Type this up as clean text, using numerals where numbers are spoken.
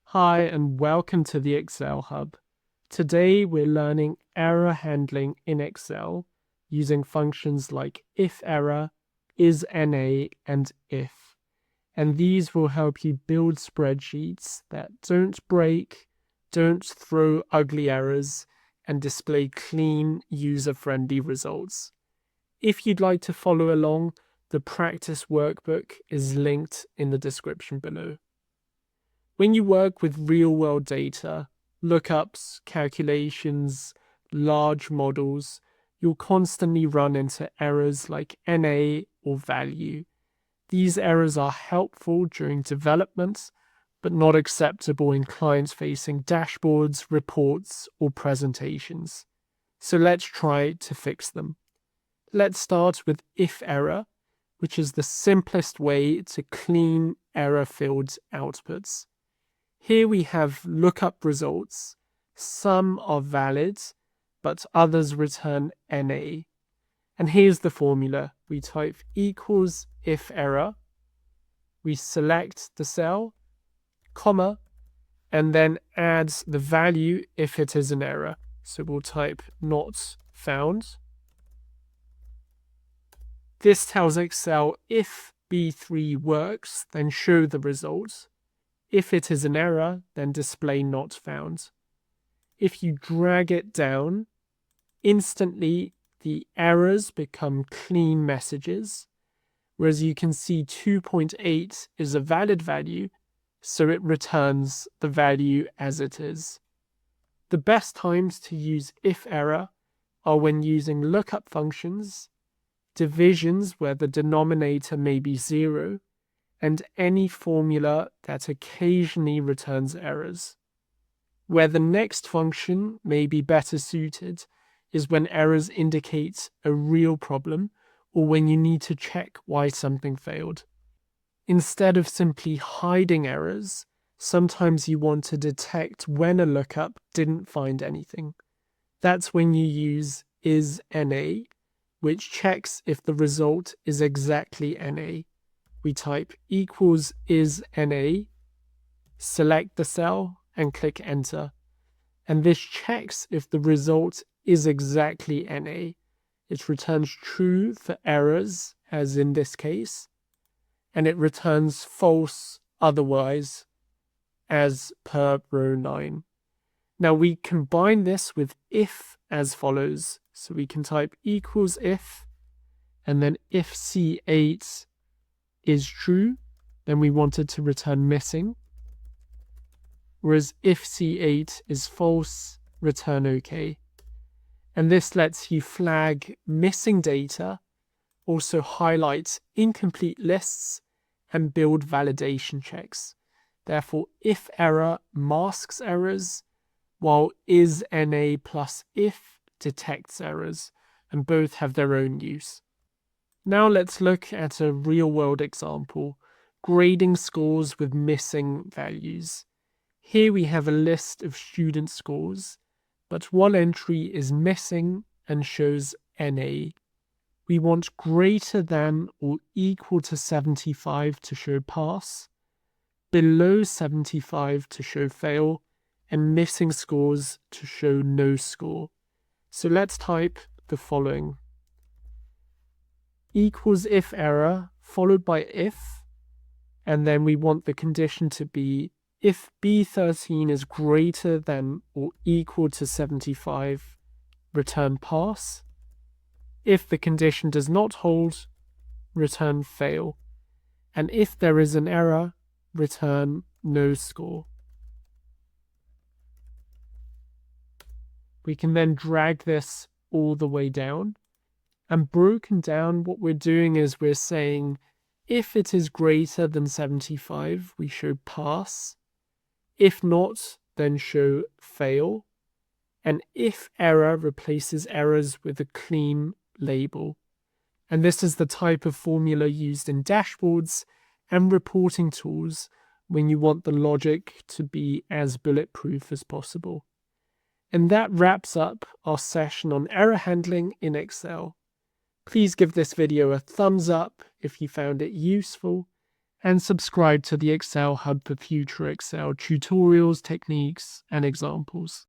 Hi and welcome to the Excel Hub. Today we're learning error handling in Excel using functions like IFERROR, ISNA, and IF. And these will help you build spreadsheets that don't break, don't throw ugly errors, and display clean, user-friendly results. If you'd like to follow along, the practice workbook is linked in the description below. When you work with real-world data, lookups, calculations, large models, you'll constantly run into errors like NA or value. These errors are helpful during development, but not acceptable in client-facing dashboards, reports, or presentations. So let's try to fix them. Let's start with IFERROR, which is the simplest way to clean error-filled outputs. Here we have lookup results. Some are valid, but others return NA. And here's the formula. We type equals IFERROR. We select the cell, comma, and then add the value if it is an error. So we'll type not found. This tells Excel if B3 works, then show the result. If it is an error, then display not found. If you drag it down, instantly the errors become clean messages, whereas you can see 2.8 is a valid value, so it returns the value as it is. The best times to use IFERROR are when using lookup functions, divisions where the denominator may be 0, and any formula that occasionally returns errors. Where the next function may be better suited is when errors indicate a real problem or when you need to check why something failed. Instead of simply hiding errors, sometimes you want to detect when a lookup didn't find anything. That's when you use ISNA, which checks if the result is exactly NA. We type equals ISNA, select the cell, and click enter. And this checks if the result is exactly NA. It returns true for errors, as in this case, and it returns false otherwise, as per row 9. Now we combine this with if as follows. So we can type equals if, and then if C8 is true, then we want it to return missing. Whereas if C8 is false, return OK. And this lets you flag missing data, also highlight incomplete lists, and build validation checks. Therefore, IFERROR masks errors, while ISNA plus if detects errors, and both have their own use. Now let's look at a real-world example, grading scores with missing values. Here we have a list of student scores, but one entry is missing and shows NA. We want greater than or equal to 75 to show pass, below 75 to show fail, and missing scores to show no score. So let's type the following. Equals IFERROR followed by if, and then we want the condition to be if B13 is greater than or equal to 75, return pass. If the condition does not hold, return fail. And if there is an error, return no score. We can then drag this all the way down. And broken down, what we're doing is we're saying if it is greater than 75, we show pass. If not, then show fail. And if error replaces errors with a clean label. And this is the type of formula used in dashboards and reporting tools when you want the logic to be as bulletproof as possible. And that wraps up our session on error handling in Excel. Please give this video a thumbs up if you found it useful, and subscribe to the Excel Hub for future Excel tutorials, techniques, and examples.